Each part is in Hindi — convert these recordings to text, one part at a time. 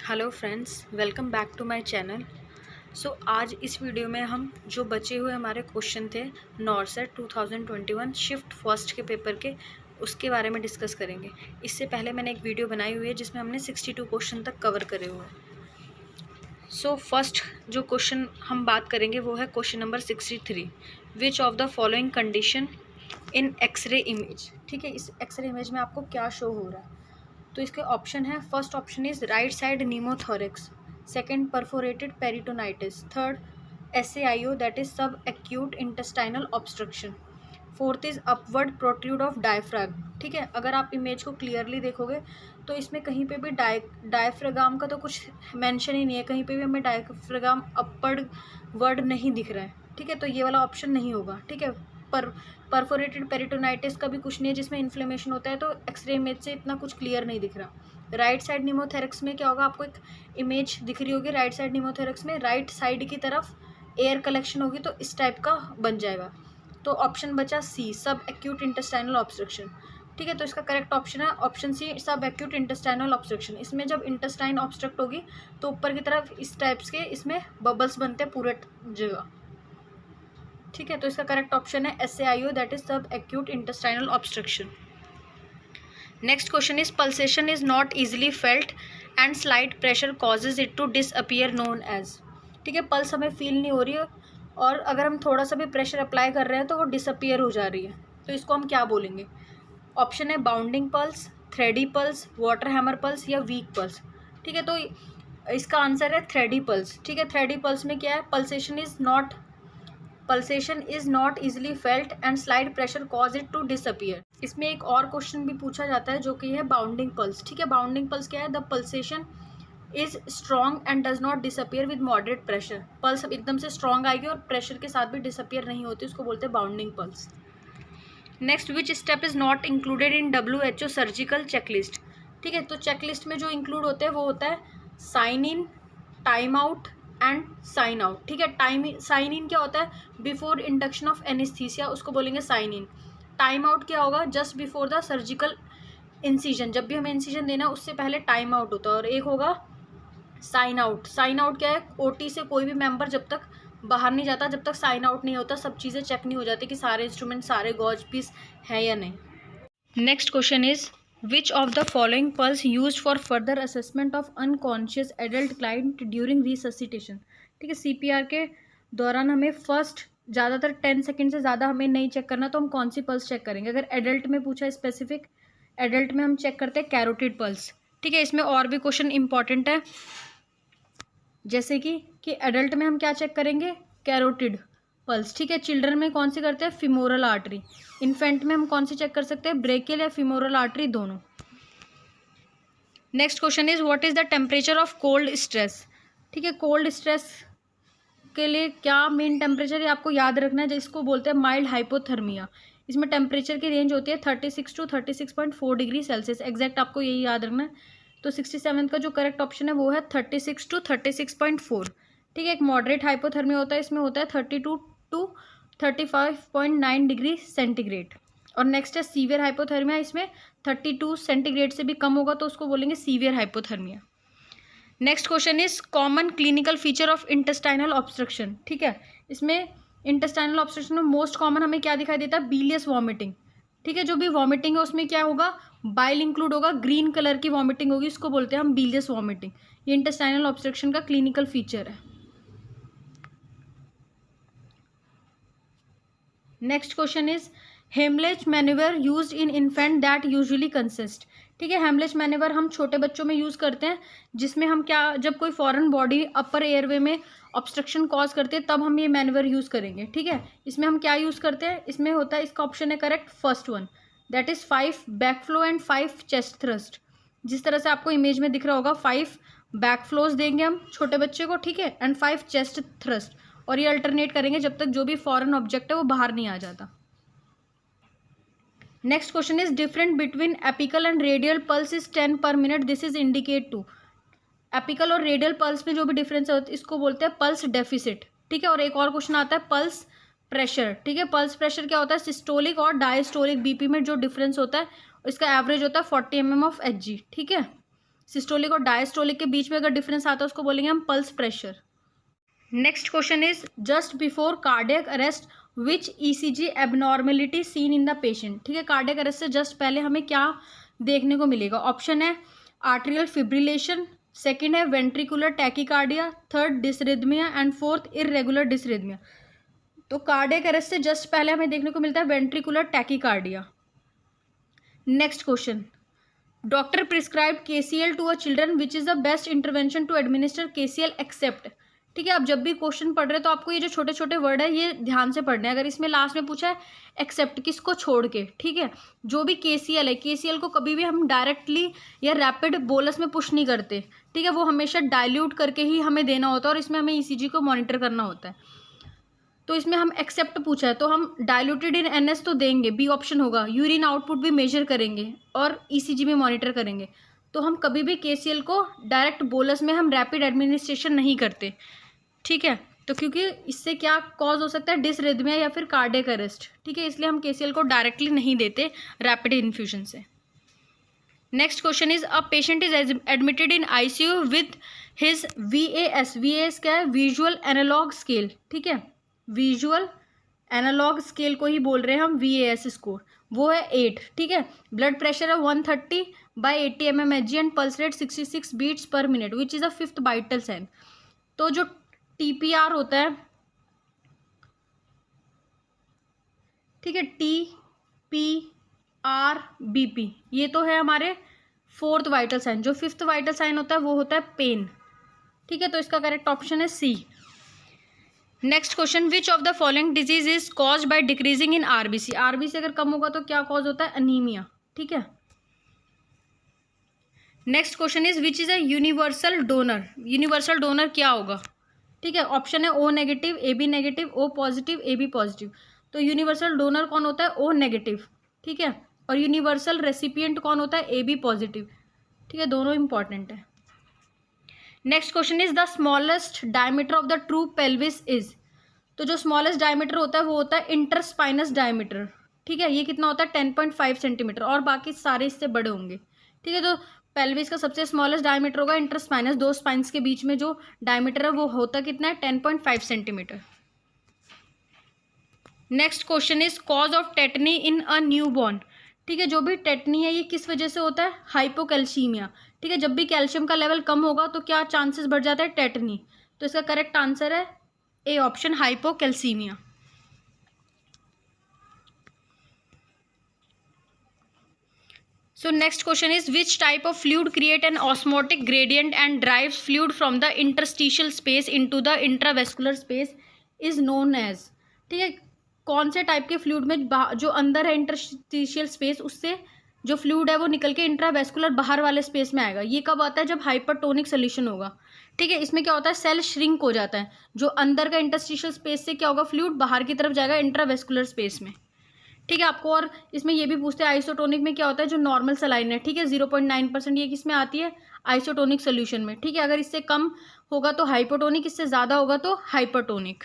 Hello friends, welcome back to my channel. आज इस वीडियो में हम जो बचे हुए हमारे क्वेश्चन थे नॉरसेट 2021 शिफ्ट फर्स्ट के पेपर के, उसके बारे में डिस्कस करेंगे। इससे पहले मैंने एक वीडियो बनाई हुई है जिसमें हमने 62 क्वेश्चन तक कवर करे हुए हैं। फर्स्ट जो क्वेश्चन हम बात करेंगे वो है question number 63। Which of the following condition in X-ray image. ठीक है, इस एक्सरे इमेज में आपको क्या शो हो रहा है? तो इसके ऑप्शन है, first option is right side pneumothorax, second perforated peritonitis, third SAIO that is sub acute intestinal obstruction, fourth is upward protrude of diaphragm. ठीक है, अगर आप इमेज को क्लियरली देखोगे तो इसमें कहीं पे भी डायफ्राम का तो कुछ मेंशन ही नहीं है, कहीं पे भी हमें डायफ्राम अपवर्ड वर्ड नहीं दिख रहा है। ठीक है, तो ये वाला ऑप्शन नहीं होगा। ठीक है, परफोरेटेड पेरिटोनाइटिस का भी कुछ नहीं है जिसमें इन्फ्लेमेशन होता है, तो एक्सरे इमेज से इतना कुछ क्लियर नहीं दिख रहा। राइट साइड निमोथेरेक्स में क्या होगा, आपको एक इमेज दिख रही होगी। राइट साइड निमोथेरेक्स में राइट साइड की तरफ एयर कलेक्शन होगी, तो इस टाइप का बन जाएगा। तो ऑप्शन बचा सी, सब एक्यूट इंटेस्टाइनल ऑब्स्ट्रक्शन। ठीक है, तो इसका करेक्ट ऑप्शन है ऑप्शन सी, सब एक्यूट इंटेस्टाइनल ऑब्स्ट्रक्शन। इसमें जब इंटेस्टाइन ऑब्स्ट्रक्ट होगी तो ऊपर की तरफ इस टाइप्स के इसमें बबल्स बनते हैं पूरे जगह। ठीक है, तो इसका करेक्ट ऑप्शन है SAIO that is sub acute intestinal obstruction. Next question is pulsation is not easily felt and slight pressure causes it to disappear known as. ठीक है, पल्स हमें फील नहीं हो रही है और अगर हम थोड़ा सा भी प्रेशर अप्लाई कर रहे हैं तो वो डिसअपियर हो जा रही है, तो इसको हम क्या बोलेंगे? ऑप्शन है bounding pulse, थ्रेडी pulse, water hammer pulse या वीक पल्स। ठीक है, तो इसका आंसर है थ्रेडी पल्स। ठीक है, थ्रेडी पल्स में क्या है, pulsation is not easily felt and slide pressure cause it to disappear. इसमें एक और क्वेश्चन भी पूछा जाता है जो कि है बाउंडिंग पल्स। ठीक है, बाउंडिंग पल्स क्या है, the pulsation is strong and does not disappear with moderate pressure. Pulse एकदम से स्ट्रॉन्ग आएगी और प्रेशर के साथ भी डिसअपियर नहीं होती, उसको बोलते हैं bounding pulse. Next, which step is not included in WHO surgical checklist. ठीक है, तो चेकलिस्ट में जो इंक्लूड होते हैं वो होता है sign in, time out and sign out. ठीक है, साइन इन क्या होता है, बिफोर इंडक्शन ऑफ एनेस्थीसिया, उसको बोलेंगे साइन इन। टाइम आउट क्या होगा, just before the surgical incision, जब भी हमें इंसिजन देना उससे पहले टाइम आउट होता है। और एक होगा साइन आउट। साइन आउट क्या है, OT से कोई भी मेंबर जब तक बाहर नहीं जाता, जब तक साइन आउट नहीं होता, सब चीज़ें चेक नहीं हो जाती कि सारे इंस्ट्रूमेंट, सारे गॉज पीस है या नहीं। Next question is which of the following pulse use for further assessment of unconscious adult client during resuscitation. ठीक है, CPR के दौरान हमें फर्स्ट ज़्यादातर 10 सेकेंड से ज़्यादा हमें नहीं चेक करना, तो हम कौन सी पल्स चेक करेंगे? अगर एडल्ट में पूछा स्पेसिफिक, एडल्ट में हम चेक करते हैं कैरोटिड पल्स। ठीक है, इसमें और भी क्वेश्चन इंपॉर्टेंट है, जैसे कि एडल्ट में हम क्या चेक करेंगे, कैरोटिड पल्स। ठीक है, चिल्ड्रन में कौन सी करते हैं, फिमोरल आर्टरी। इन्फेंट में हम कौन सी चेक कर सकते हैं, ब्रेकियल या फिमोरल आर्टरी, दोनों। Next question is what is the temperature of cold stress. ठीक है, कोल्ड स्ट्रेस के लिए क्या मेन टेम्परेचर है आपको याद रखना है, जिसको बोलते हैं माइल्ड हाइपोथर्मिया। इसमें टेम्परेचर की रेंज होती है 36 to 36.4 डिग्री सेल्सियस। एग्जैक्ट आपको यही याद रखना है। तो 67 का जो करेक्ट ऑप्शन है वो है 36 to 36.4। ठीक है, एक मॉडरेट हाइपोथर्मिया होता है, इसमें होता है 32 to 35.9 डिग्री सेंटीग्रेड। और नेक्स्ट है सीवियर हाइपोथर्मिया, इसमें 32 सेंटीग्रेड से भी कम होगा तो उसको बोलेंगे severe hypothermia. Next question is common clinical feature of intestinal obstruction. ठीक है, इसमें इंटेस्टाइनल ऑब्स्ट्रक्शन में मोस्ट कॉमन हमें क्या दिखाई देता है, बिलियस वॉमिटिंग। ठीक है, जो भी वॉमिटिंग है उसमें क्या होगा, बाइल इंक्लूड होगा, ग्रीन कलर की वॉमिटिंग होगी, इसको बोलते हैं हम बिलियस वॉमिटिंग। ये इंटेस्टाइनल ऑब्स्ट्रक्शन का क्लिनिकल फीचर है। Next question is Heimlich manoeuvre used in infant that usually consist. ठीक है, हेमलेज मैन्यूवर हम छोटे बच्चों में यूज़ करते हैं, जिसमें हम क्या, जब कोई फॉरेन बॉडी अपर एयरवे में ऑब्स्ट्रक्शन कॉज करते हैं तब हम ये मैन्यूवर यूज़ करेंगे। ठीक है, इसमें हम क्या यूज़ करते हैं, इसमें होता है, इसका ऑप्शन है correct first one, that is 5 back flow and 5 chest thrust. जिस तरह से आपको इमेज में दिख रहा होगा, 5 बैक फ्लोज देंगे हम छोटे बच्चे को, ठीक है, एंड 5 चेस्ट थ्रस्ट, और ये अल्टरनेट करेंगे जब तक जो भी फॉरेन ऑब्जेक्ट है वो बाहर नहीं आ जाता। Next question is different between apical and radial pulse is 10 per minute, this is indicate to. Apical और रेडियल पल्स में जो भी डिफरेंस है इसको बोलते हैं पल्स डेफिसिट। ठीक है, और एक और क्वेश्चन आता है पल्स प्रेशर। ठीक है, पल्स प्रेशर क्या होता है, सिस्टोलिक और डायस्टोलिक BP में जो डिफरेंस होता है इसका एवरेज होता है 40 mm of Hg। ठीक है, सिस्टोलिक और डायस्टोलिक के बीच में अगर डिफरेंस आता है उसको बोलेंगे हम pulse pressure. Next question is just before cardiac arrest which ECG abnormality seen in the patient. ठीक है, कार्डियक अरेस्ट से जस्ट पहले हमें क्या देखने को मिलेगा? ऑप्शन है आर्टेरियल फिब्रिलेशन, सेकंड है ventricular tachycardia, third डिसरिथमिया and fourth irregular डिसरिथमिया। तो कार्डियक अरेस्ट से जस्ट पहले हमें देखने को मिलता है ventricular tachycardia. Next question, doctor prescribe KCL to a children which is the best intervention to administer KCL except. ठीक है, अब जब भी क्वेश्चन पढ़ रहे हैं तो आपको ये जो छोटे छोटे वर्ड है ये ध्यान से पढ़ने हैं। अगर इसमें लास्ट में पूछा है एक्सेप्ट, किसको छोड़ के, ठीक है, जो भी केसीएल है, केसीएल को कभी भी हम डायरेक्टली या रैपिड बोलस में पुश नहीं करते। ठीक है, वो हमेशा डाइल्यूट करके ही हमें देना होता है और इसमें हमें ईसीजी को मॉनिटर करना होता है। तो इसमें हम एक्सेप्ट पूछा है तो हम डाइल्यूटेड इन एनएस तो देंगे, बी ऑप्शन होगा। यूरिन आउटपुट भी मेजर करेंगे और ईसीजी में मॉनिटर करेंगे। तो हम कभी भी केसीएल को डायरेक्ट बोलस में हम रैपिड एडमिनिस्ट्रेशन नहीं करते। ठीक है, तो क्योंकि इससे क्या कॉज हो सकता है? डिसरिथमिया या फिर कार्डियक अरेस्ट। ठीक है, इसलिए हम केसीएल को डायरेक्टली नहीं देते रैपिड इन्फ्यूजन से। Next question is a patient is admitted in ICU with his VAS। VAS क्या है? Visual analogue scale. ठीक है, विजुअल एनालॉग स्केल को ही बोल रहे हैं हम VAS स्कोर, वो है 8। ठीक है, ब्लड प्रेशर है 130/80 mmHg and pulse rate 66 beats per minute which is a 5th vital sign. तो जो TPR होता है, ठीक है, TPR BP, ये तो है हमारे 4th वाइटल साइन। जो 5th वाइटल साइन होता है वो होता है पेन। ठीक है, तो इसका करेक्ट ऑप्शन है C। Next question, which of the following disease is cause by decreasing in RBC। RBC अगर कम होगा तो क्या कॉज होता है? अनीमिया। ठीक है, next question is which is a universal donor. Universal donor क्या होगा? ठीक है, ऑप्शन है O negative, AB negative, O positive, AB positive. तो यूनिवर्सल डोनर कौन होता है? O negative. ठीक है, और यूनिवर्सल रेसिपिएंट कौन होता है? AB positive. ठीक है, दोनों इंपॉर्टेंट है। Next question is the smallest diameter of the true pelvis is. तो जो स्मॉलेस्ट डायमीटर होता है वो होता है इंटरस्पाइनस डायमीटर। ठीक है, ये कितना होता है? 10.5 सेंटीमीटर और बाकी सारे इससे बड़े होंगे। ठीक है, तो पेल्विस का सबसे स्मॉलेस्ट डायमीटर होगा इंटरस्पाइनस। 2 स्पाइन्स के बीच में जो डायमीटर है वो होता कितना है? 10.5 centimetre. Next question is cause of tetani in a newborn. ठीक है, जो भी टेटनी है ये किस वजह से होता है? हाइपोकैल्सीमिया। ठीक है, जब भी कैल्शियम का लेवल कम होगा तो क्या चांसेस बढ़ जाता है? टेटनी। तो इसका करेक्ट आंसर है A option, hypocalcaemia. So next question is which type of fluid create an osmotic gradient and drives fluid from the interstitial space into the intravascular space is known as। ठीक है, कौन से टाइप के फ्लूइड में जो अंदर है इंटरस्टिशियल स्पेस, उससे जो फ्लूइड है वो निकल के इंट्रावेस्कुलर बाहर वाले स्पेस में आएगा। ये कब आता है? जब हाइपरटोनिक सोल्यूशन होगा। ठीक है, इसमें क्या होता है? सेल श्रिंक हो जाता है। जो अंदर का इंटरस्टिशियल स्पेस से क्या होगा? फ्लूइड बाहर की तरफ जाएगा इंट्रावेस्कुलर स्पेस में। ठीक है, आपको और इसमें ये भी पूछते हैं आइसोटोनिक में क्या होता है? जो नॉर्मल सलाइन है, ठीक है, 0.9%, ये किस में आती है? आइसोटोनिक सोल्यूशन में। ठीक है, अगर इससे कम होगा तो हाइपोटोनिक, इससे ज़्यादा होगा तो hypertonic.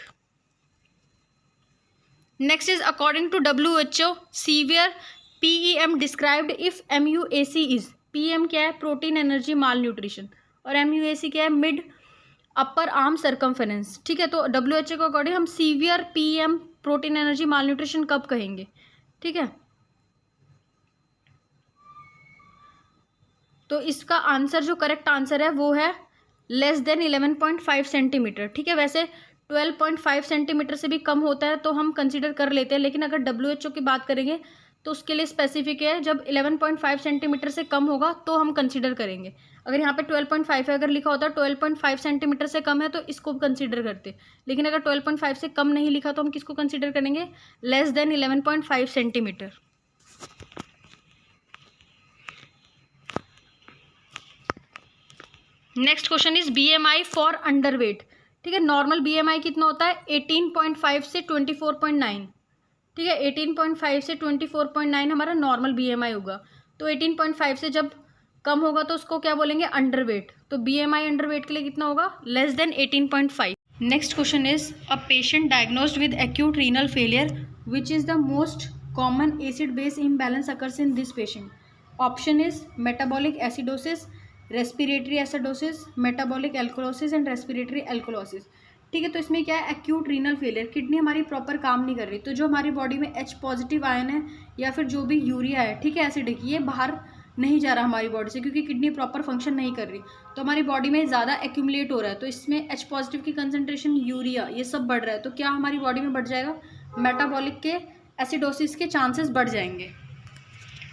Next is according to WHO severe PEM described if MUAC is. PM क्या है? प्रोटीन एनर्जी माल न्यूट्रिशन, और MUAC क्या है? Mid upper arm circumference. ठीक है, तो WHO के अकॉर्डिंग हम severe PM protein energy malnutrition कब कहेंगे? ठीक है, तो इसका आंसर, जो करेक्ट आंसर है वो है लेस देन 11.5 सेंटीमीटर। ठीक है, वैसे 12.5 सेंटीमीटर से भी कम होता है तो हम कंसीडर कर लेते हैं, लेकिन अगर WHO की बात करेंगे तो उसके लिए स्पेसिफिक है, जब 11.5 सेंटीमीटर से कम होगा तो हम कंसीडर करेंगे। अगर यहाँ पे 12.5 है, अगर लिखा होता है 12.5 सेंटीमीटर से कम है तो इसको कंसीडर करते, लेकिन अगर 12.5 से कम नहीं लिखा तो हम किसको कंसीडर करेंगे? Less than 11.5 centimetre. Next question is BMI for underweight. ठीक है, नॉर्मल BMI कितना होता है? 18.5 से 24.9। ठीक है, 18.5 से 24.9 हमारा नॉर्मल BMI होगा। तो 18.5 से जब कम होगा तो उसको क्या बोलेंगे? अंडरवेट। तो BMI अंडरवेट के लिए कितना होगा? Less than 18.5। Next question is a patient diagnosed with acute renal failure which is the most common acid base imbalance occurs in this patient. Option is metabolic acidosis, respiratory acidosis, metabolic alkalosis and respiratory alkalosis. ठीक है, तो इसमें क्या है, एक्यूट रीनल फेलियर, किडनी हमारी प्रॉपर काम नहीं कर रही, तो जो हमारी बॉडी में H पॉजिटिव आयन है या फिर जो भी यूरिया है, ठीक है, एसिडिक, ये बाहर नहीं जा रहा हमारी बॉडी से क्योंकि किडनी प्रॉपर फंक्शन नहीं कर रही, तो हमारी बॉडी में ज़्यादा एक्यूमुलेट हो रहा है, तो इसमें H पॉजिटिव की कंसनट्रेशन, यूरिया, ये सब बढ़ रहा है, तो क्या हमारी बॉडी में बढ़ जाएगा, मेटाबॉलिक के एसिडोसिस के चांसेस बढ़ जाएंगे।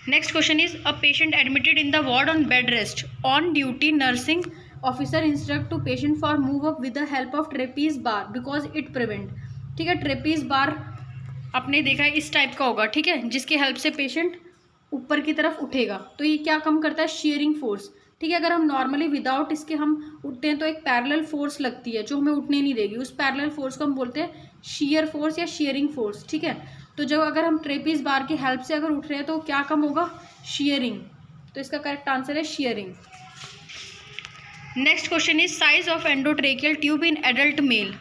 Next question is a patient admitted in the ward on bed rest, on duty nursing officer instruct to patient for move up with the help of trapeze bar because it prevent. ठीक है, ट्रेपीज बार आपने देखा है इस टाइप का होगा, ठीक है, जिसकी हेल्प से पेशेंट ऊपर की तरफ उठेगा, तो ये क्या कम करता है, शेयरिंग फोर्स। ठीक है, अगर हम नॉर्मली विदाउट इसके हम उठते हैं तो एक पैरेलल फोर्स लगती है जो हमें उठने नहीं देगी, उस पैरेलल फोर्स को हम बोलते हैं शीयर फोर्स या शेयरिंग फोर्स। ठीक है, तो जब अगर हम ट्रेपीज बार की हेल्प से अगर उठ रहे हैं तो क्या कम होगा, शेयरिंग, तो इसका करेक्ट आंसर है sharing. Next question is size of endotracheal tube in adult mail.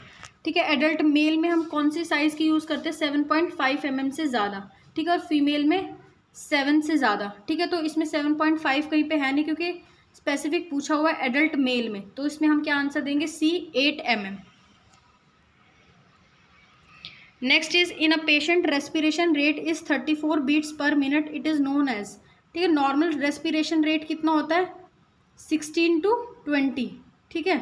ठीक है, एडल्ट मेल में हम कौन सी साइज़ की यूज़ करते हैं, 7.5 mm से ज़्यादा। ठीक है, और फीमेल में 7 से ज़्यादा। ठीक है, तो इसमें 7.5 कहीं पे है नहीं क्योंकि स्पेसिफिक पूछा हुआ है एडल्ट मेल में, तो इसमें हम क्या आंसर देंगे, C 8 mm। Next is in a patient respiration rate is 34 beats per minute, it is known as. ठीक है, नॉर्मल रेस्पिरेशन रेट कितना होता है, 16 to 20। ठीक है,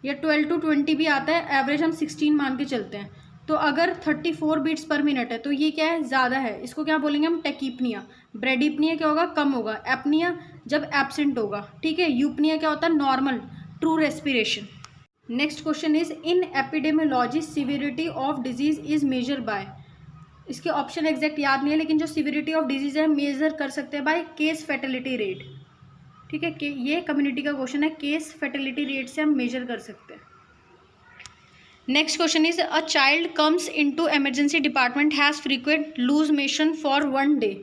या 12 to 20 भी आता है, एवरेज हम 16 मान के चलते हैं। तो अगर 34 बीट्स पर मिनट है तो ये क्या है, ज़्यादा है, इसको क्या बोलेंगे हम, टेकीपनिया। ब्रेडीपनिया क्या होगा, कम होगा। एपनिया जब एब्सेंट होगा। ठीक है, यूपनिया क्या होता है, normal true respiration. Next question is in epidemiology severity of disease is measure by. इसके ऑप्शन एग्जैक्ट याद नहीं है, लेकिन जो सिविरिटी ऑफ डिजीज है मेजर कर सकते हैं बाय केस फैटेलिटी रेट। ठीक है, ये कम्युनिटी का क्वेश्चन है, केस फर्टिलिटी रेट से हम मेजर कर सकते हैं। Next question is a child comes into emergency department has frequent loose motion for 1 day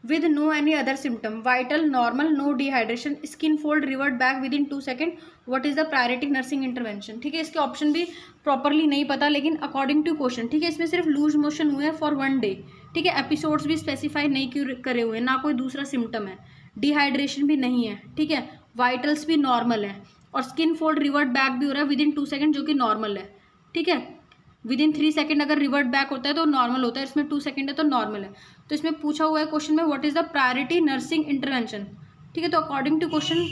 with no any other symptom, vital normal, no dehydration, skin fold revert back within 2 seconds, what is the priority nursing intervention. ठीक है, इसके ऑप्शन भी प्रॉपरली नहीं पता, लेकिन अकॉर्डिंग टू क्वेश्चन, ठीक है, इसमें सिर्फ लूज मोशन हुए हैं फॉर 1 day। ठीक है, एपिसोड्स भी स्पेसिफाई नहीं करे हुए, ना कोई दूसरा सिम्टम है, डिहाइड्रेशन भी नहीं है। ठीक है, वाइटल्स भी नॉर्मल है, और स्किन फोल्ड रिवर्ट बैक भी हो रहा है विद इन 2 seconds, जो कि नॉर्मल है। ठीक है, विद इन 3 seconds अगर रिवर्ट बैक होता है तो नॉर्मल होता है, इसमें 2 seconds है तो नॉर्मल है। तो इसमें पूछा हुआ है क्वेश्चन में what is the priority nursing intervention. ठीक है, तो अकॉर्डिंग टू क्वेश्चन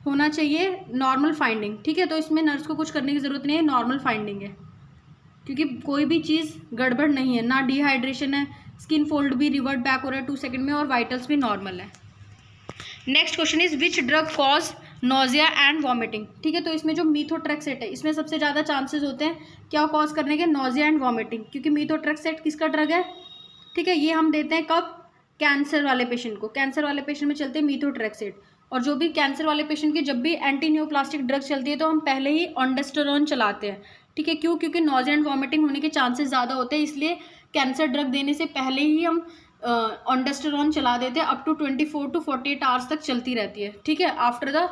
होना चाहिए नॉर्मल फाइंडिंग। ठीक है, तो इसमें नर्स को कुछ करने की ज़रूरत नहीं है, नॉर्मल फाइंडिंग है, क्योंकि कोई भी चीज़ गड़बड़ नहीं है, ना डिहाइड्रेशन है, स्किन फोल्ड भी रिवर्ट बैक हो रहा है 2 seconds में, और वाइटल्स भी नॉर्मल है। Next question is which drug cause nausea and vomiting. ठीक है, तो इसमें जो मीथोट्रेक्सेट है, इसमें सबसे ज़्यादा चांसेस होते हैं क्या कॉज करने के, नोजिया एंड वॉमिटिंग, क्योंकि मीथोट्रेक्सेट किसका ड्रग है। ठीक है, ये हम देते हैं कब, कैंसर वाले पेशेंट को, कैंसर वाले पेशेंट में चलते हैं मीथोट्रेक्सेट। और जो भी कैंसर वाले पेशेंट की जब भी एंटी न्यूप्लास्टिक ड्रग चलती है तो हम पहले ही ऑन्डेस्टेरोन चलाते हैं। ठीक है, क्यों, क्योंकि नोजिया एंड वॉमिटिंग होने के चांसेस ज़्यादा होते हैं, इसलिए कैंसर ड्रग देने से पहले ही हम ऑन्डेस्टेरोन चला देते हैं, अप टू 24 to 48 आवर्स तक चलती रहती है। ठीक है, after the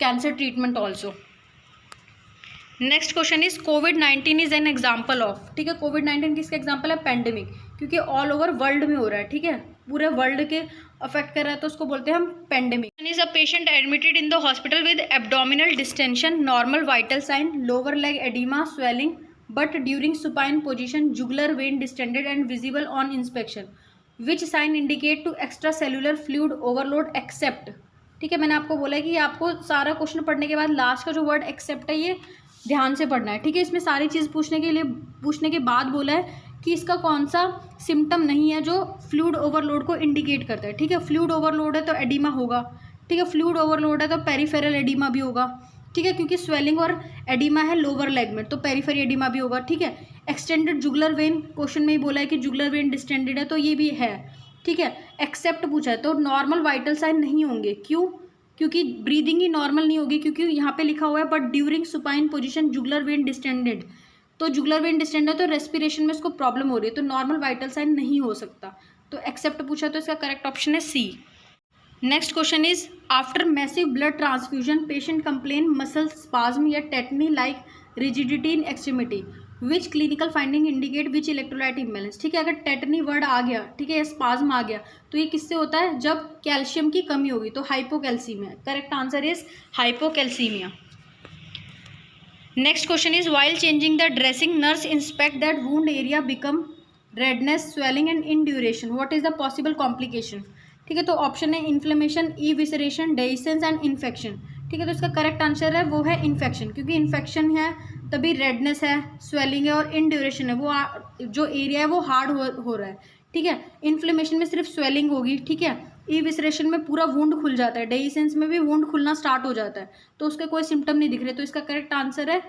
cancer treatment also. Next question is covid is an example of. ठीक है, कोविड-19 किसका एग्जाम्पल है, पेंडेमिक, क्योंकि ऑल ओवर वर्ल्ड में हो रहा है। ठीक है, पूरे वर्ल्ड के अफेक्ट कर रहा है, तो उसको बोलते हैं हम pandemic. Is a patient admitted in the hospital with abdominal distension, normal vital sign, lower leg oedema, swelling, but during supine position, jugular vein distended and visible on inspection, which sign indicate to extra cellular fluid overload except. ठीक है, मैंने आपको बोला है कि आपको सारा क्वेश्चन पढ़ने के बाद लास्ट का जो वर्ड एक्सेप्ट है ये ध्यान से पढ़ना है। ठीक है, इसमें सारी चीज़ पूछने के बाद बोला है कि इसका कौन सा सिम्टम नहीं है जो फ्लूइड ओवरलोड को इंडिकेट करता है। ठीक है, फ्लूइड ओवरलोड है तो एडिमा होगा। ठीक है, फ्लूइड ओवरलोड है तो पेरिफेरल एडिमा भी होगा। ठीक है, क्योंकि स्वेलिंग और एडिमा है लोअर लेग में, तो पेरिफेरी एडिमा भी होगा। ठीक है, एक्सटेंडेड जुगुलर वेन, क्वेश्चन में ही बोला है कि जुगुलर वेन डिस्टेंडेड है, तो ये भी है। ठीक है, एक्सेप्ट पूछा है तो नॉर्मल वाइटल साइन नहीं होंगे, क्यों, क्योंकि ब्रीदिंग ही नॉर्मल नहीं होगी, क्योंकि यहाँ पे लिखा हुआ है but during supine position jugular vein distended, तो जुगुलर वेन डिस्टेंडेड तो रेस्पिरेशन में इसको प्रॉब्लम हो रही है, तो नॉर्मल वाइटल साइन नहीं हो सकता, तो एक्सेप्ट पूछा तो इसका करेक्ट ऑप्शन है C. Next question is after massive blood transfusion patient complain muscle spasm या tetany like rigidity in extremity, which clinical finding indicate which electrolyte imbalance. ठीक है, अगर टेटनी वर्ड आ गया, ठीक है, स्पाज्म आ गया, तो ये किससे होता है, जब कैल्शियम की कमी होगी, तो hypocalcaemia. Correct answer is hypocalcaemia. Next question is while changing the dressing nurse inspect that wound area become redness, swelling and in duration, what is the possible complication. ठीक है, तो ऑप्शन है इन्फ्लेमेशन, इविसरेशन, डेहिसेंस एंड इन्फेक्शन। ठीक है, तो इसका करेक्ट आंसर है वो है इन्फेक्शन, क्योंकि इन्फेक्शन है तभी रेडनेस है, स्वेलिंग है और इनड्यूरेशन है, वो जो एरिया है वो हार्ड हो रहा है। ठीक है, इन्फ्लेमेशन में सिर्फ स्वेलिंग होगी। ठीक है, इविसरेशन में पूरा वुंड खुल जाता है, डेहिसेंस में भी वुंड खुलना स्टार्ट हो जाता है, तो उसके कोई सिम्टम नहीं दिख रहे, तो इसका करेक्ट आंसर है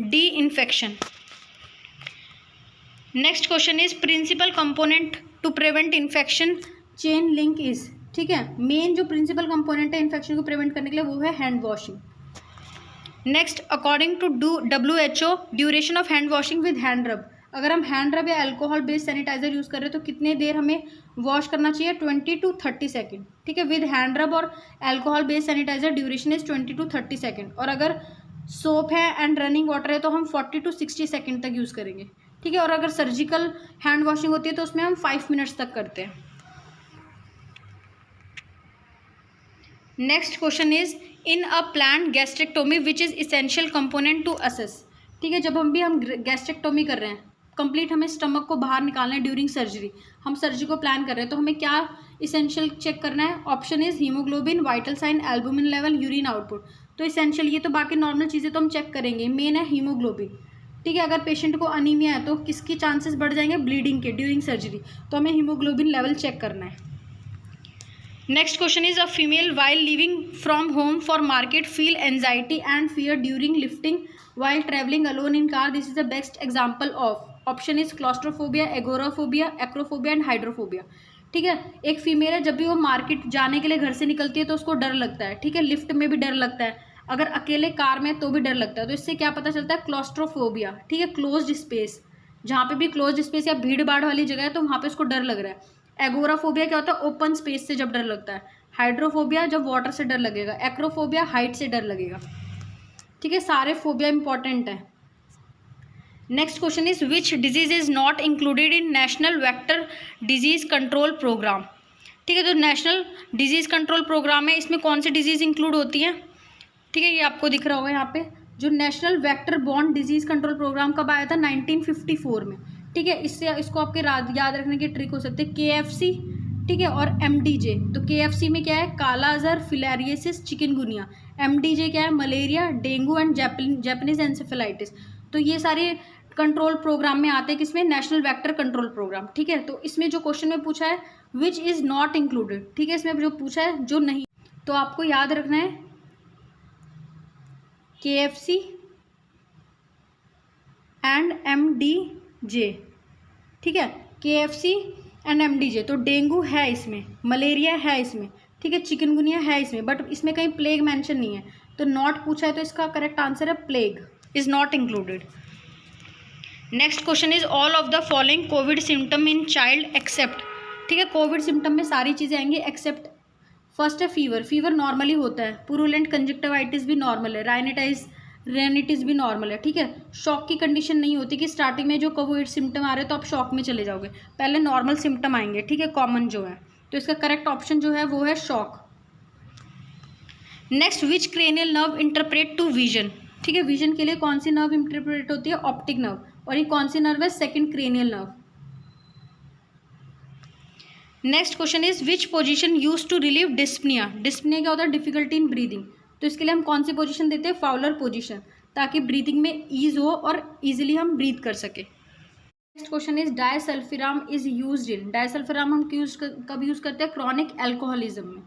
D, infection. Next question is principal component to prevent infection chain link is. ठीक है, मेन जो प्रिंसिपल कंपोनेंट है इन्फेक्शन को प्रिवेंट करने के लिए वो है hand washing. Next, according to WHO duration of hand washing with hand rub, अगर हम हैंड रब या अल्कोहल बेस्ड सैनिटाइजर यूज़ कर रहे हैं तो कितने देर हमें वॉश करना चाहिए, 20 to 30 सेकेंड। ठीक है, विद हैंड रब और alcohol based sanitiser duration is 20 to 30 second, और अगर सोप है एंड रनिंग वाटर है तो हम 40 to 60 सेकेंड तक यूज़ करेंगे। ठीक है, और अगर सर्जिकल हैंड वॉशिंग होती है तो उसमें हम 5 मिनट्स तक करते हैं। Next question is in a plan gastrectomy which is essential component to assess. ठीक है, जब हम गैस्ट्रेक्टोमी कर रहे हैं, कंप्लीट हमें स्टमक को बाहर निकालना है ड्यूरिंग सर्जरी, हम सर्जरी को प्लान कर रहे हैं, तो हमें क्या इसेंशियल चेक करना है। Option is haemoglobin, vital sign, albumin level, urine output. तो इसेंशियल, ये तो बाकी नॉर्मल चीज़ें तो हम चेक करेंगे, मेन है हीमोग्लोबिन। ठीक है, अगर पेशेंट को अनीमिया है तो किसकी चांसेस बढ़ जाएंगे, ब्लीडिंग के ड्यूरिंग सर्जरी, तो हमें हीमोग्लोबिन लेवल चेक करना है। Next question is a female while living from home for market feel anxiety and fear during lifting while travelling alone in car, this is the best example of. Option is claustrophobia, agoraphobia, acrophobia and hydrophobia. ठीक है, एक फीमेल है, जब भी वो मार्केट जाने के लिए घर से निकलती है तो उसको डर लगता है। ठीक है, लिफ्ट में भी डर लगता है, अगर अकेले कार में तो भी डर लगता है, तो इससे क्या पता चलता है, क्लॉस्ट्रोफोबिया। ठीक है, क्लोज्ड स्पेस, जहाँ पे भी क्लोज्ड स्पेस या भीड़ भाड़ वाली जगह है तो वहाँ पे उसको डर लग रहा है। एगोराफोबिया क्या होता है, ओपन स्पेस से जब डर लगता है। हाइड्रोफोबिया जब वाटर से डर लगेगा। एक्रोफोबिया हाइट से डर लगेगा। ठीक है, सारे फोबिया इंपॉर्टेंट है। Next question is which disease is not included in national vector disease control programme. ठीक है, तो नेशनल डिजीज कंट्रोल प्रोग्राम है, इसमें कौन सी डिजीज इंक्लूड होती है। ठीक है, ये आपको दिख रहा होगा यहाँ पे, जो national vector borne disease control programme कब आया था, 1954 में। ठीक है, इसको आपके याद रखने की ट्रिक हो सकती है, KFC, ठीक है, और MDJ। तो KFC में क्या है, काला अजहर, फिलेरियसिस, चिकनगुनिया। MDJ क्या है, malaria, dengue and Japanese encephalitis. तो ये सारे कंट्रोल प्रोग्राम में आते हैं, किसमें, नेशनल वेक्टर कंट्रोल प्रोग्राम। ठीक है, तो इसमें जो क्वेश्चन में पूछा है विच इज़ नॉट इंक्लूडेड, ठीक है, इसमें जो पूछा है जो नहीं, तो आपको याद रखना है KFC एंड MDJ। ठीक है, KFC एंड MDJ। तो डेंगू है इसमें, मलेरिया है इसमें, ठीक है, चिकनगुनिया है इसमें, बट इसमें कहीं प्लेग मेंशन नहीं है, तो नॉट पूछा है, तो इसका करेक्ट आंसर है plague is not included. Next question is all of the following covid symptom in child except. ठीक है, कोविड सिम्टम में सारी चीज़ें आएंगी एक्सेप्ट, फर्स्ट है फीवर, फीवर नॉर्मली होता है, पुरुलेंट कंजक्टिवाइटिस भी नॉर्मल है, रेनिटिस भी नॉर्मल है। ठीक है, शॉक की कंडीशन नहीं होती कि स्टार्टिंग में जो कोविड सिम्टम आ रहे हैं तो आप शॉक में चले जाओगे, पहले नॉर्मल सिम्टम आएंगे। ठीक है, कॉमन जो है, तो इसका करेक्ट ऑप्शन जो है वो है shock. Next, which cranial nerve interpret to vision. ठीक है, विजन के लिए कौन सी नर्व इंटरप्रेट होती है, ऑप्टिक नर्व, और ये कौन सी नर्व है, second cranial nerve. Next question is which position use to relieve dyspnoea. Dyspnoea क्या होता है, डिफिकल्टी इन ब्रीदिंग, तो इसके लिए हम कौन सी पोजीशन देते हैं, फाउलर पोजीशन, ताकि ब्रीदिंग में ईज हो और इजीली हम ब्रीथ कर सके। Next question is disulfiram is used in. Disulfiram हम कब यूज करते हैं, क्रॉनिक एल्कोहलिज्म में।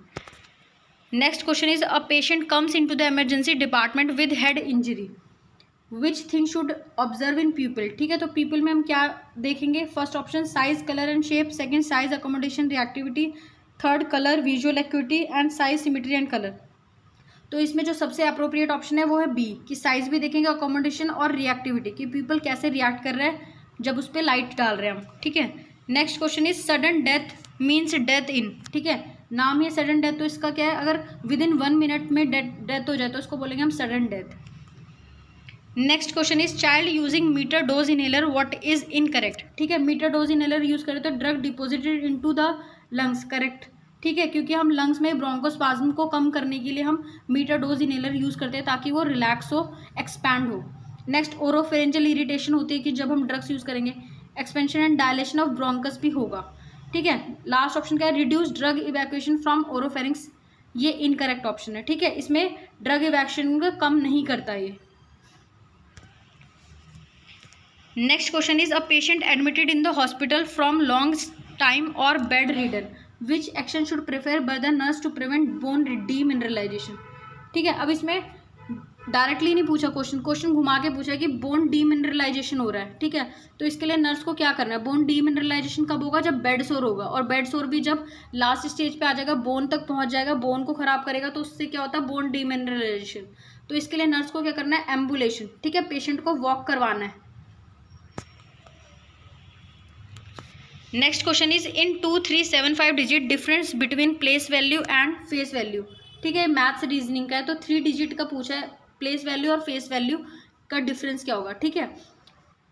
Next question is a patient comes into the emergency department with head injury, which thing should observe in pupil. ठीक है, तो पीपल में हम क्या देखेंगे, first option size, colour and shape, second size, accommodation, reactivity, third colour, visual acuity and size, symmetry and colour. तो इसमें जो सबसे अप्रोप्रिएट ऑप्शन है वो है बी, कि साइज भी देखेंगे, अकोमोडेशन और रिएक्टिविटी, कि पीपल कैसे रिएक्ट कर रहे हैं जब उस पर लाइट डाल रहे हैं हम। ठीक है, next question is sudden death means death in. ठीक है, नाम है सडन डेथ, तो इसका क्या है, अगर विद इन 1 मिनट में डेथ हो जाए तो उसको बोलेंगे हम sudden death. Next question is child using meter dose inhaler what is incorrect. ठीक है, मीटर डोज इनहेलर यूज करें तो drug deposited into the lungs, correct. ठीक है, क्योंकि हम लंग्स में ब्रोंकोस्पाज्म को कम करने के लिए हम मीटर डोज इनहेलर यूज करते हैं ताकि वो रिलैक्स हो, एक्सपैंड हो। नेक्स्ट ओरोफेरेंजियल इरिटेशन होती है कि जब हम ड्रग्स यूज करेंगे, expansion and dilation of bronchus भी होगा। ठीक है, लास्ट ऑप्शन क्या है, रिड्यूस ड्रग इवैक्यूएशन फ्रॉम ओरोफेरिंक्स, ये इनकरेक्ट ऑप्शन है। ठीक है, इसमें ड्रग इवैक्यूएशन कम नहीं करता ये। Next question is a patient admitted in the hospital from long time और bedridden, which action should prefer by the nurse to prevent bone demineralisation. ठीक है, अब इसमें डायरेक्टली नहीं पूछा क्वेश्चन घुमा के पूछा कि बोन डीमिनरलाइजेशन हो रहा है। ठीक है, तो इसके लिए नर्स को क्या करना है, बोन डीमिनरलाइजेशन कब होगा, जब बेड सोर होगा, और बेड सोर भी जब लास्ट स्टेज पे आ जाएगा, बोन तक पहुंच जाएगा, बोन को खराब करेगा, तो उससे क्या होता है, बोन डीमिनरलाइजेशन। तो इसके लिए नर्स को क्या करना है, एम्बुलेशन। ठीक है, पेशेंट को वॉक करवाना है। Next question is in 2375 digit difference between place value and face value. ठीक है, मैथ्स रीजनिंग का है, तो 3 डिजिट का पूछा है, प्लेस वैल्यू और फेस वैल्यू का डिफरेंस क्या होगा। ठीक है,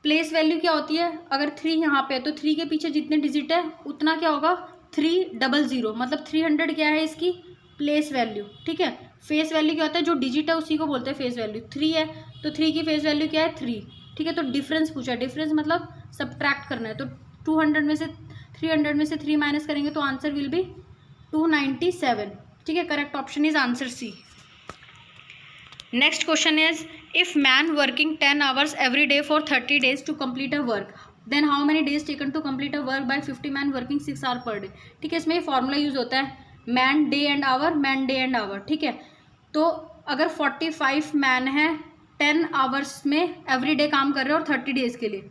प्लेस वैल्यू क्या होती है, अगर 3 यहाँ पे है तो 3 के पीछे जितने डिजिट है उतना क्या होगा, 300, मतलब 300 क्या है इसकी प्लेस वैल्यू। ठीक है, फेस वैल्यू क्या होता है, जो डिजिट है उसी को बोलते हैं फेस वैल्यू। 3 है तो 3 की फेस वैल्यू क्या है, 3। ठीक है, तो डिफरेंस पूछा है, डिफरेंस मतलब सब्ट्रैक्ट करना है, तो 200 में से 300 में से 3 माइनस करेंगे तो आंसर विल बी 297। ठीक है, correct option is answer C. Next question is if man working 10 hours every day for 30 days to complete a work, then how many days taken to complete a work by 50 man working 6 hour per day. ठीक है, इसमें फॉर्मूला यूज होता है man day and hour, man day and hour. ठीक है, तो अगर 45 मैन है 10 आवर्स में एवरी डे काम कर रहे हैं और 30 डेज के लिए।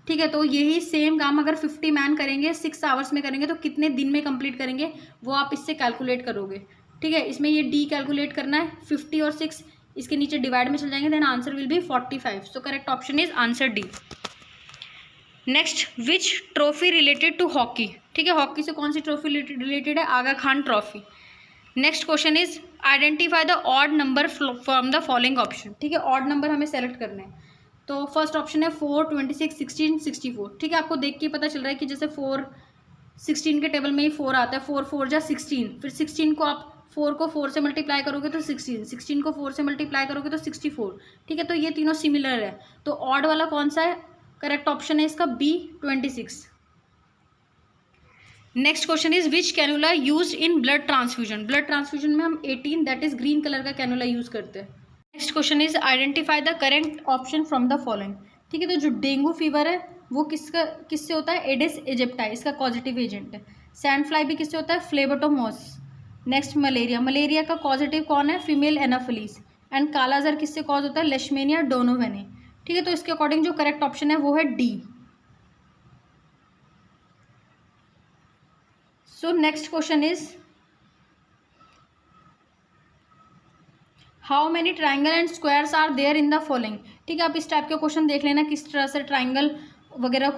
ठीक है, तो यही सेम काम अगर 50 मैन करेंगे 6 आवर्स में करेंगे तो कितने दिन में कंप्लीट करेंगे, वो आप इससे कैलकुलेट करोगे। ठीक है, इसमें ये डी कैलकुलेट करना है, 50 और 6 इसके नीचे डिवाइड में चल जाएंगे, then answer will be 45। So correct option is answer D. Next, which trophy related to hockey. ठीक है, हॉकी से कौन सी ट्रॉफी रिलेटेड है, Aga Khan trophy. Next question is identify the odd number from the following option. ठीक है, ऑड नंबर हमें सेलेक्ट करने हैं, तो फर्स्ट ऑप्शन है 4, 26, 16, 64। ठीक है, आपको देख के पता चल रहा है कि जैसे 4, 16 के टेबल में ही 4 आता है, 4 4 जा 16, फिर 16 को आप 4 को 4 से मल्टीप्लाई करोगे तो 16, 16 को 4 से मल्टीप्लाई करोगे तो 64। ठीक है, तो ये तीनों सिमिलर है, तो ऑड वाला कौन सा है, करेक्ट ऑप्शन है इसका B 26। Next question is which cannula use in blood transfusion. Blood transfusion में हम 18 दैट इज ग्रीन कलर का कैनुला यूज करते हैं। Next question is identify the correct option from the following. ठीक है, तो जो डेंगू फीवर है वो किससे होता है, एडिस इजिप्टाई, इसका कॉजेटिव एजेंट है। सैंड फ्लाई भी किससे होता है, फ्लेबोटोमोस। नेक्स्ट मलेरिया, मलेरिया का कॉजेटिव कौन है, फीमेल एनाफिलीज। एंड कालाजार किससे कॉज होता है, लेशमेनिया डोनोवेनी। ठीक है, तो इसके अकॉर्डिंग जो करेक्ट ऑप्शन है वो है D. So next question is how many triangle and squares are there in the following. ठीक है, आप इस टाइप के क्वेश्चन देख लेना किस तरह से ट्राइंगल वगैरह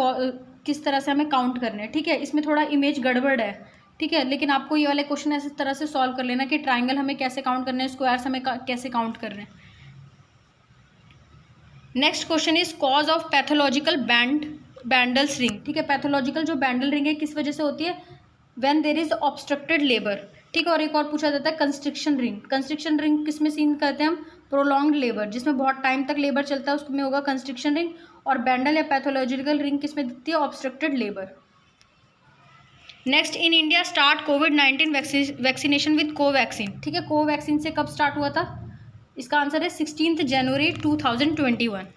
किस तरह से हमें काउंट करने हैं। ठीक है, इसमें थोड़ा इमेज गड़बड़ है। ठीक है, लेकिन आपको ये वाले क्वेश्चन ऐसे तरह से सॉल्व कर लेना कि ट्राइंगल हमें कैसे काउंट करने हैं, स्क्वायर्स हमें कैसे काउंट करने हैं। Next question is cause of pathological Bandl's ring. ठीक है, पैथोलॉजिकल जो बैंडल रिंग है किस वजह से होती है, when there is obstructed labour. ठीक है, और एक और पूछा जाता है कंस्ट्रिक्शन रिंग। कंस्ट्रिक्शन रिंग किस में सीन करते हैं हम, प्रोलॉन्ग्ड लेबर, जिसमें बहुत टाइम तक लेबर चलता है उसमें होगा कंस्ट्रिक्शन रिंग। और बैंडल या पैथोलॉजिकल रिंग किस में दिखती है, obstructed labour. Next, in India start covid vaccination with Covaxin. ठीक है, कोवैक्सीन से कब स्टार्ट हुआ था, इसका आंसर है 16 जनवरी 2021।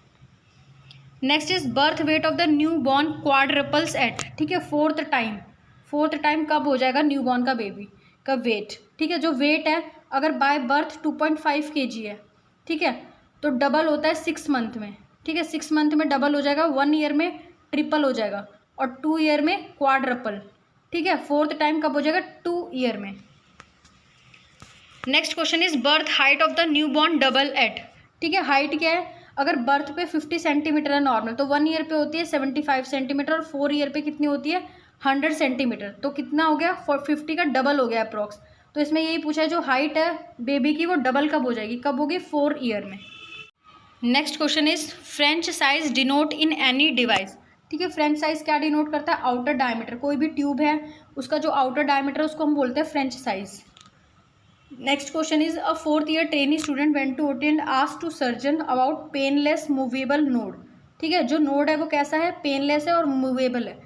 Next is birth weight of the new born quadruples at. ठीक है, फोर्थ टाइम कब हो जाएगा न्यू बॉर्न का बेबी का वेट। ठीक है, जो वेट है अगर बाय बर्थ 2.5 kg है, ठीक है, तो डबल होता है 6 मंथ में। ठीक है, 6 मंथ में डबल हो जाएगा, 1 ईयर में ट्रिपल हो जाएगा और 2 ईयर में क्वाड्रपल। ठीक है, फोर्थ टाइम कब हो जाएगा, 2 ईयर में। Next question is birth height of the new born double at. ठीक है, हाइट क्या है, अगर बर्थ पे 50 सेंटीमीटर है नॉर्मल, तो 1 ईयर पे होती है 75 सेंटीमीटर और 4 ईयर पे कितनी होती है 100 सेंटीमीटर। तो कितना हो गया, 50 का डबल हो गया अप्रॉक्स। तो इसमें यही पूछा है जो हाइट है बेबी की वो डबल कब हो जाएगी, कब होगी, 4 ईयर में। Next question is French size denote in any device. ठीक है, फ्रेंच साइज क्या डिनोट करता है? Outer diameter. कोई भी ट्यूब है उसका जो आउटर डायमीटर है उसको हम बोलते हैं French size. Next question is a 4th year trainee student went to attend asked to surgeon about painless movable node. ठीक है, जो नोड है वो कैसा है? पेनलेस है और मूवेबल है।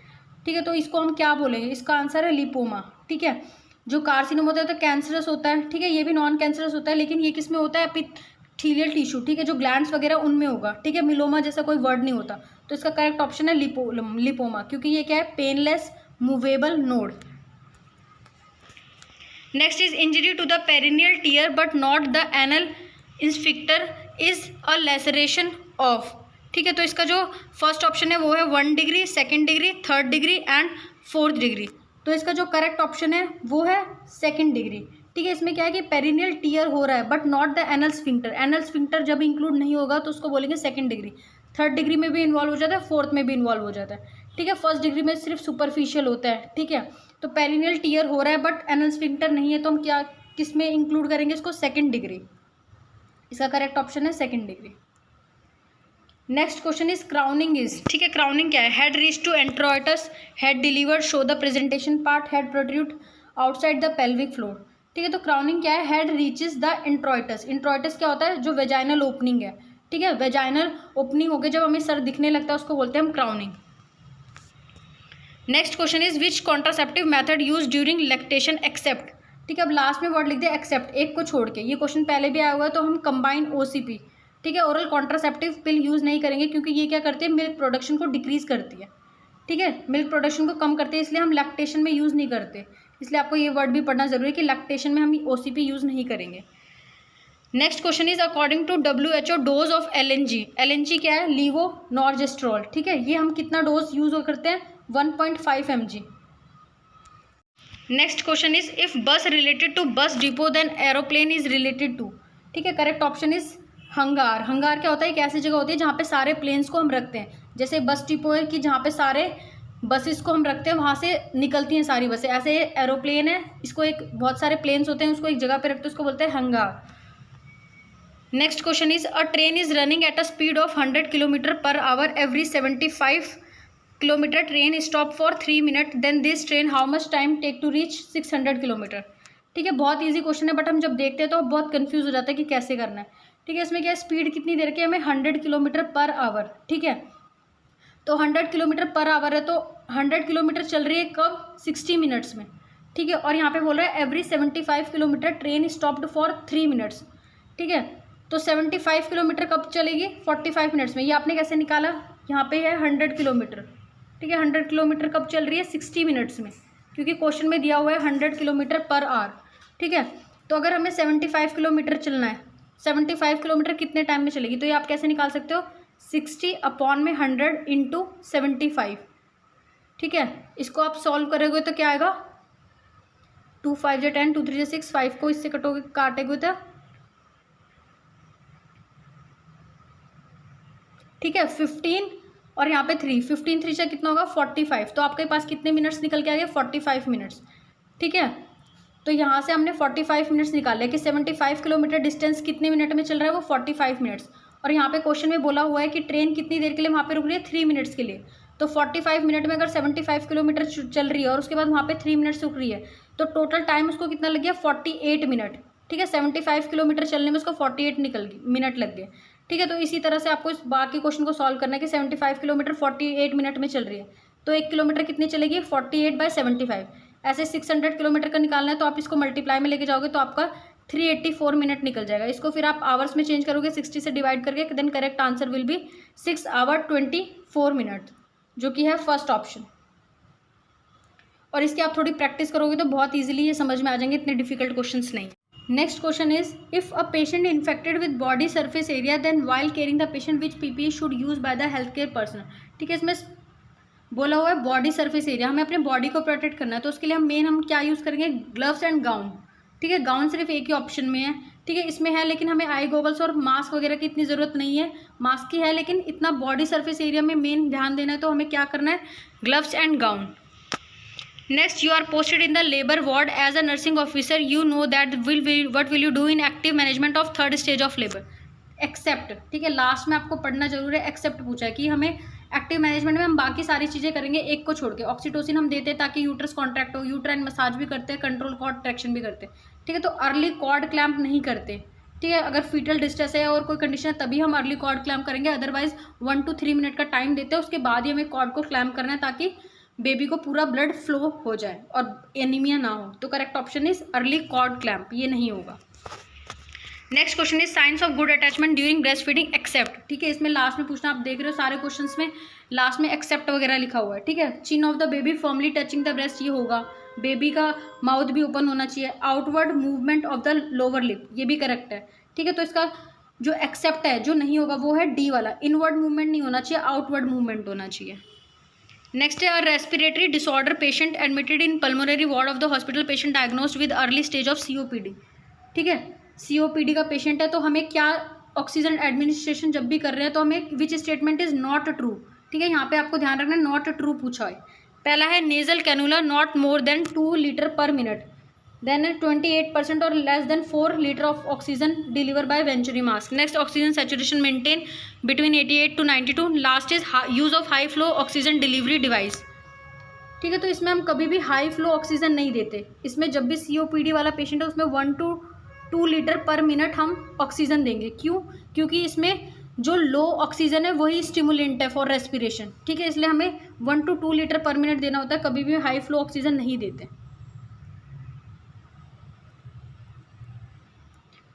ठीक है, तो इसको हम क्या बोलेंगे? इसका आंसर है लिपोमा। ठीक है, जो कार्सिनोम होता है तो कैंसरस होता है। ठीक है, ये भी नॉन कैंसरस होता है, लेकिन ये किस में होता है? Epithelial tissue. ठीक है, जो ग्लैंड्स वगैरह उनमें होगा। ठीक है, मिलोमा जैसा कोई वर्ड नहीं होता, तो इसका करेक्ट ऑप्शन है लिपोमा, क्योंकि ये क्या है? Painless movable node. Next is injury to the perineal tear but not the anal sphincter is a laceration of. ठीक है, तो इसका जो फर्स्ट ऑप्शन है वो है 1 degree, 2nd degree, 3rd degree and 4th degree. तो इसका जो करेक्ट ऑप्शन है वो है 2nd डिग्री। ठीक है, इसमें क्या है कि पेरिनियल टीयर हो रहा है but not the anal sphincter. Anal sphincter जब इंक्लूड नहीं होगा तो उसको बोलेंगे 2nd डिग्री। 3rd डिग्री में भी इन्वॉल्व हो जाता है, 4th में भी इन्वॉल्व हो जाता है। ठीक है, 1st डिग्री में सिर्फ सुपरफिशियल होता है। ठीक है, तो पेरिनियल टीयर हो रहा है बट एनल स्फिंक्टर नहीं है, तो हम क्या किस में इंक्लूड करेंगे इसको? 2nd degree. इसका करेक्ट ऑप्शन है 2nd degree. Next question is crowning is. ठीक है, क्राउनिंग क्या है? Head reach to introitus, head delivered, show the presentation part, head protrude outside the pelvic floor. ठीक है, तो क्राउनिंग क्या है? Head reaches the introitus. Introitus क्या होता है? जो वेजाइनल ओपनिंग है। ठीक है, वेजाइनल ओपनिंग हो गई जब हमें सर दिखने लगता है उसको बोलते हैं हम crowning. Next question is which contraceptive method use during lactation except. ठीक है, अब लास्ट में वर्ड लिख दिया एक्सेप्ट, एक को छोड़ के। ये क्वेश्चन पहले भी आया हुआ है, तो हम कंबाइन ओसीपी, ठीक है, ओरल कॉन्ट्रासेप्टिव पिल यूज़ नहीं करेंगे, क्योंकि ये क्या करती है? मिल्क प्रोडक्शन को डिक्रीज करती है। ठीक है, मिल्क प्रोडक्शन को कम करती है, इसलिए हम लैक्टेशन में यूज़ नहीं करते। इसलिए आपको ये वर्ड भी पढ़ना जरूरी है कि लैक्टेशन में हम ओसीपी यूज़ नहीं करेंगे। Next question is according to WHO dose of LNG। LNG क्या है? लीवोनॉर्जेस्ट्रॉल। ठीक है, ये हम कितना डोज यूज करते हैं? 1.5 mg। Next question is if bus related to bus depot then aeroplane is related to. ठीक है, correct option is hangar. Hangar क्या होता है? एक ऐसी जगह होती है जहाँ पे सारे प्लेन्स को हम रखते हैं। जैसे बस डिपो है कि जहाँ पे सारे बसेस को हम रखते हैं, वहाँ से निकलती हैं सारी बसें। ऐसे एरोप्लेन है, इसको एक बहुत सारे प्लेन्स होते हैं उसको एक जगह पे रखते हैं, उसको बोलते हैं hangar. Next question is a train is running at a speed of 100 km/h every 75 kilometre. Train stop for 3 minute, then this train how much time take to reach 600 kilometre. ठीक है, बहुत इजी क्वेश्चन है, बट हम जब देखते हैं तो बहुत कंफ्यूज हो जाता है कि कैसे करना है। ठीक है, इसमें क्या स्पीड कितनी देर की? हमें 100 km/h। ठीक है, तो 100 km/h है, तो 100 किलोमीटर चल रही है कब? 60 मिनट्स में। ठीक है, और यहाँ पे बोल रहा है every 75 kilometre train stopped for 3 minutes. ठीक है, तो 75 किलोमीटर कब चलेगी? 45 मिनट्स में। ये आपने कैसे निकाला? यहाँ पे है 100 किलोमीटर। ठीक है, 100 किलोमीटर कब चल रही है? 60 मिनट्स में, क्योंकि क्वेश्चन में दिया हुआ है 100 km/h। ठीक है, तो अगर हमें 75 किलोमीटर चलना है, 75 किलोमीटर कितने टाइम में चलेगी? तो ये आप कैसे निकाल सकते हो? 60/100 × 75। ठीक है, इसको आप सॉल्व करोगे तो क्या आएगा? 2 5 10, 2 3 6, 5 को इससे काटेंगे तो ठीक है 15 और यहाँ पे 3, 15 3 से कितना होगा? 45। तो आपके पास कितने मिनट्स निकल के आ गए? 45 मिनट्स। ठीक है, तो यहाँ से हमने 45 मिनट्स निकाले कि 75 किलोमीटर डिस्टेंस कितने मिनट में चल रहा है? वो 45 मिनट्स। और यहाँ पे क्वेश्चन में बोला हुआ है कि ट्रेन कितनी देर के लिए वहाँ पे रुक रही है? 3 मिनट्स के लिए। तो 45 मिनट में अगर 75 किलोमीटर चल रही है और उसके बाद वहाँ पे 3 मिनट्स रुक रही है, तो टोटल टाइम उसको कितना लग गया? 48 मिनट। ठीक है, 75 किलोमीटर चलने में उसको 48 मिनट लग गए। ठीक है, तो इसी तरह से आपको इस बाकी क्वेश्चन को सॉल्व करना है कि 75 किलोमीटर 48 मिनट में चल रही है, तो 1 किलोमीटर कितनी चलेगी? 48/75। ऐसे 600 किलोमीटर का निकालना है, तो आप इसको मल्टीप्लाई में लेके जाओगे तो आपका 384 मिनट निकल जाएगा। इसको फिर आप आवर्स में चेंज करोगे 60 से डिवाइड करके, then correct answer will be 6 hour 24 minute, जो कि है फर्स्ट ऑप्शन। और इसकी आप थोड़ी प्रैक्टिस करोगे तो बहुत ईजिली ये समझ में आ जाएंगे, इतने डिफिकल्ट क्वेश्चंस नहीं। Next question is if a patient infected with body surface area then while caring the patient which PPE should use by the health care person. ठीक है, इसमें बोला हुआ है बॉडी सरफेस एरिया, हमें अपने बॉडी को प्रोटेक्ट करना है, तो उसके लिए हम क्या यूज़ करेंगे? Gloves and gown. ठीक है, गाउन सिर्फ एक ही ऑप्शन में है। ठीक है, इसमें है, लेकिन हमें आई गॉगल्स और मास्क वगैरह की इतनी ज़रूरत नहीं है। मास्क की है, लेकिन इतना बॉडी सरफेस एरिया में मेन ध्यान देना है, तो हमें क्या करना है? Gloves and gown. Next, you are posted in the labour ward as a nursing officer, you know that what will you do in active management of 3rd stage of labor। Except, ठीक है, लास्ट में आपको पढ़ना जरूर है। एक्सेप्ट पूछा है कि हमें एक्टिव मैनेजमेंट में हम बाकी सारी चीज़ें करेंगे एक को छोड़ के। ऑक्सीटोसिन हम देते हैं ताकि यूट्रस कॉन्ट्रैक्ट हो, यूट्राइन मसाज भी करते हैं, कंट्रोल कॉर्ड ट्रैक्शन भी करते हैं, ठीक है। तो अर्ली कॉर्ड क्लैम्प नहीं करते, ठीक है। अगर फीटल डिस्ट्रेस है और कोई कंडीशन है तभी हम अर्ली कॉर्ड क्लैम्प करेंगे, अदरवाइज 1 to 3 मिनट का टाइम देते हैं, उसके बाद ही हमें कॉर्ड को क्लैम्प करना है ताकि बेबी को पूरा ब्लड फ्लो हो जाए और एनीमिया ना हो। तो correct option is early cord clamp, ये नहीं होगा। Next question is signs of good attachment during breast feeding except, ठीक है। इसमें लास्ट में पूछना, आप देख रहे हो सारे क्वेश्चंस में लास्ट में एक्सेप्ट वगैरह लिखा हुआ है, ठीक है। Chin of the baby firmly touching the breast, ये होगा। बेबी का माउथ भी ओपन होना चाहिए। Outward movement of the lower lip, ये भी करेक्ट है, ठीक है। तो इसका जो एक्सेप्ट है, जो नहीं होगा वो है डी वाला, इनवर्ड मूवमेंट नहीं होना चाहिए, आउटवर्ड मूवमेंट होना चाहिए। नेक्स्ट है a respiratory disorder patient admitted in pulmonary ward of the hospital, patient diagnosed with early stage of COPD, ठीक है। COPD का पेशेंट है तो हमें क्या ऑक्सीजन एडमिनिस्ट्रेशन जब भी कर रहे हैं तो हमें which statement is not true, ठीक है। यहाँ पे आपको ध्यान रखना नॉट ट्रू पूछा है। पहला है nasal cannula not more than 2 litre per minute, then 28% और less than 4 litre of oxygen deliver by venturi mask. Next oxygen saturation maintain between 88 to 92। Last is use of high flow oxygen delivery device, ठीक है। तो इसमें हम कभी भी हाई फ्लो ऑक्सीजन नहीं देते। इसमें जब भी COPD वाला पेशेंट है उसमें 1 to 2 लीटर पर मिनट हम ऑक्सीजन देंगे। क्यों? क्योंकि इसमें जो लो ऑक्सीजन है वही स्टिमुलेंट है फॉर रेस्पिरेशन, ठीक है। इसलिए हमें 1 to 2 लीटर पर मिनट देना होता है, कभी भी हाई फ्लो ऑक्सीजन नहीं देते।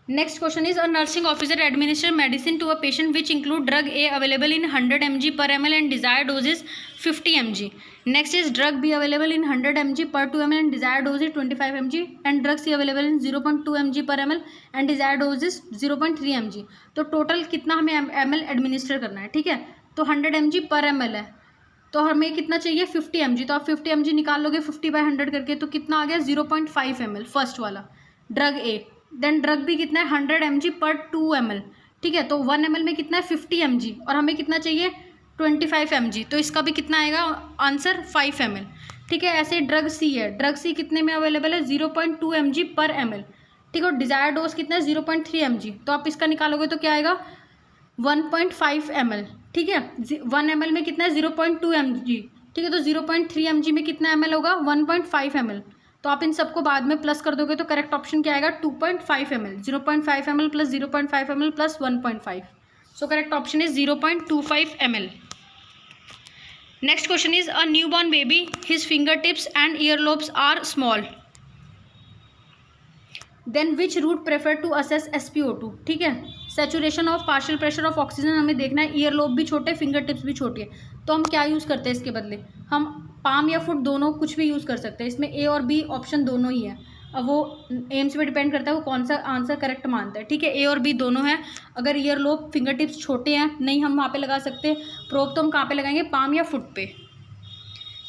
Next question is a nursing officer administer medicine to a patient which include drug A available in 100 mg per ml and desired dose is 50 mg। Next is drug B available in 100 mg per 2 ml and desired dose is 25 mg and drug C available in 0.2 mg per ml and desired dose is 0.3 mg। तो टोटल कितना हमें ml एडमिनिस्टर करना है, ठीक है। तो 100 mg per ml है तो हमें कितना चाहिए 50 mg। तो आप 50 mg निकाल लोगे 50/100 करके, तो कितना आ गया 0.5 ml फर्स्ट वाला ड्रग A। देन ड्रग भी कितना है 100 mg पर 2 ml, ठीक है। तो 1 ml में कितना है 50 mg और हमें कितना चाहिए 25 mg, तो इसका भी कितना आएगा आंसर 5 ml, ठीक है। ऐसे ड्रग C है, ड्रग C कितने में अवेलेबल है 0.2 mg पर ml, ठीक है। और डिजायर डोज कितना है 0.3 mg, तो आप इसका निकालोगे तो क्या आएगा 1.5 ml, ठीक है। 1 ml में कितना है 0.2 mg, ठीक है। तो 0.3 mg में कितना ml होगा 1.5 ml। तो आप इन सबको बाद में प्लस कर दोगे तो करेक्ट ऑप्शन क्या आएगा 2.5 ml। 0.5 ml plus 0.5 ml plus 1.5, so correct option is 0.25 ml। Next question is a new born baby his finger tips and ear lobes are small, then which route prefer to assess SpO2, ठीक है। Saturation of partial pressure of oxygen हमें देखना है, ईयर लोब भी छोटे, फिंगर टिप्स भी छोटी है, तो हम क्या यूज़ करते हैं इसके बदले, हम पाम या फुट दोनों कुछ भी यूज़ कर सकते हैं। इसमें A और B ऑप्शन दोनों ही है। अब वो एम्स पे डिपेंड करता है वो कौन सा आंसर करेक्ट मानता है, ठीक है। A और B दोनों है। अगर ईयर लोब फिंगर टिप्स छोटे हैं नहीं हम वहाँ पे लगा सकते, प्रोब तो हम कहाँ पे लगाएंगे पाम या फुट पे।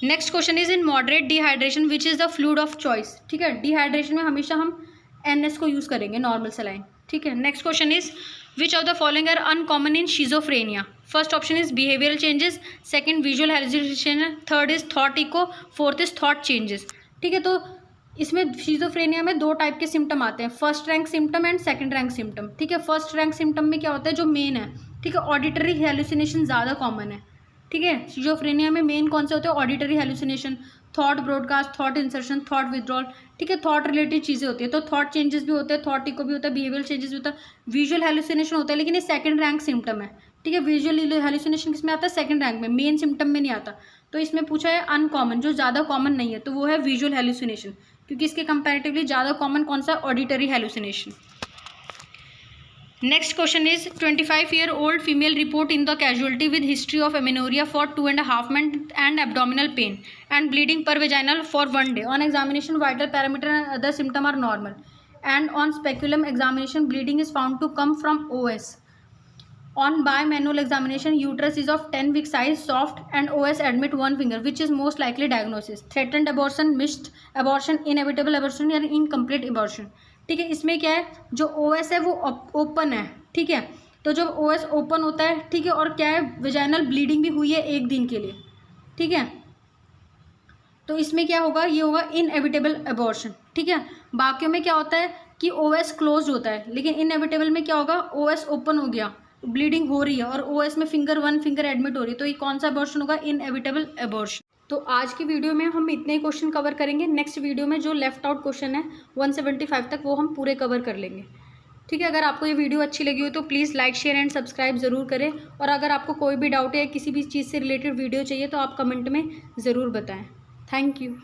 Next question is in moderate dehydration which is the fluid of choice, ठीक है। डिहाइड्रेशन में हमेशा हम NS को यूज़ करेंगे, नॉर्मल सलाइन, ठीक है। Next question is which of the following are uncommon in schizophrenia. First option is behavioural changes, second visual hallucination, third is thought echo, fourth is thought changes, ठीक है। तो इसमें शिजोफ्रेनिया में 2 टाइप के सिम्टम आते हैं, first rank symptom and second rank symptom, ठीक है। फर्स्ट रैंक सिम्टम में क्या होता है जो मेन है, ठीक है, ऑडिटरी हेलुसिनेशन ज़्यादा कॉमन है, ठीक है। शिजोफ्रेनिया में मेन कौन से होते हैं auditory hallucination, thought broadcast, thought insertion, thought withdrawal, ठीक है। थॉट रिलेटेड चीज़ें होती है, तो थॉट चेंजेस भी होते हैं, थॉट इको भी होता है, बिहेवियरल चेंजेस भी होता है, विजुअल हेलुसिनेशन होता है, लेकिन ये सेकंड रैंक सिम्टम है, ठीक है। विजुअल हेलुसिनेशन किस में आता है सेकंड रैंक में, मेन सिम्टम में नहीं आता। तो इसमें पूछा है अनकॉमन, जो ज़्यादा कॉमन नहीं है, तो वो है विजुअल हेलुसिनेशन, क्योंकि इसके कंपैरेटिवली ज़्यादा कॉमन कौन सा auditory hallucination. Next question is 25-year-old female report in the casualty with history of amenorrhoea for 2.5 months and abdominal pain and bleeding per vaginal for 1 day। On examination vital parameter and other symptom are normal and on speculum examination bleeding is found to come from OS। On bimanual examination, uterus is of 10 week size, soft, and OS admit 1 finger, which is most likely diagnosis. Threatened abortion, missed abortion, inevitable abortion या incomplete abortion, ठीक है। इसमें क्या है जो OS है वो ओपन है, ठीक है। तो जब OS ओपन होता है, ठीक है, और क्या है वेजाइनल ब्लीडिंग भी हुई है 1 दिन के लिए, ठीक है, तो इसमें क्या होगा ये होगा इनएविटेबल अबॉर्शन, ठीक है। बाकियों में क्या होता है कि OS क्लोज होता है, लेकिन इनएविटेबल में क्या होगा, OS ओपन हो गया, ब्लीडिंग हो रही है और OS में फिंगर 1 फिंगर एडमिट हो रही है, तो ये कौन सा अबॉर्शन होगा, इनएविटेबल अबॉर्शन। तो आज की वीडियो में हम इतने ही क्वेश्चन कवर करेंगे। नेक्स्ट वीडियो में जो लेफ्ट आउट क्वेश्चन है 175 तक वो हम पूरे कवर कर लेंगे। ठीक है, अगर आपको ये वीडियो अच्छी लगी हो तो please like share and subscribe ज़रूर करें, और अगर आपको कोई भी डाउट है, किसी भी चीज़ से रिलेटेड वीडियो चाहिए तो आप कमेंट में ज़रूर बताएं। Thank you.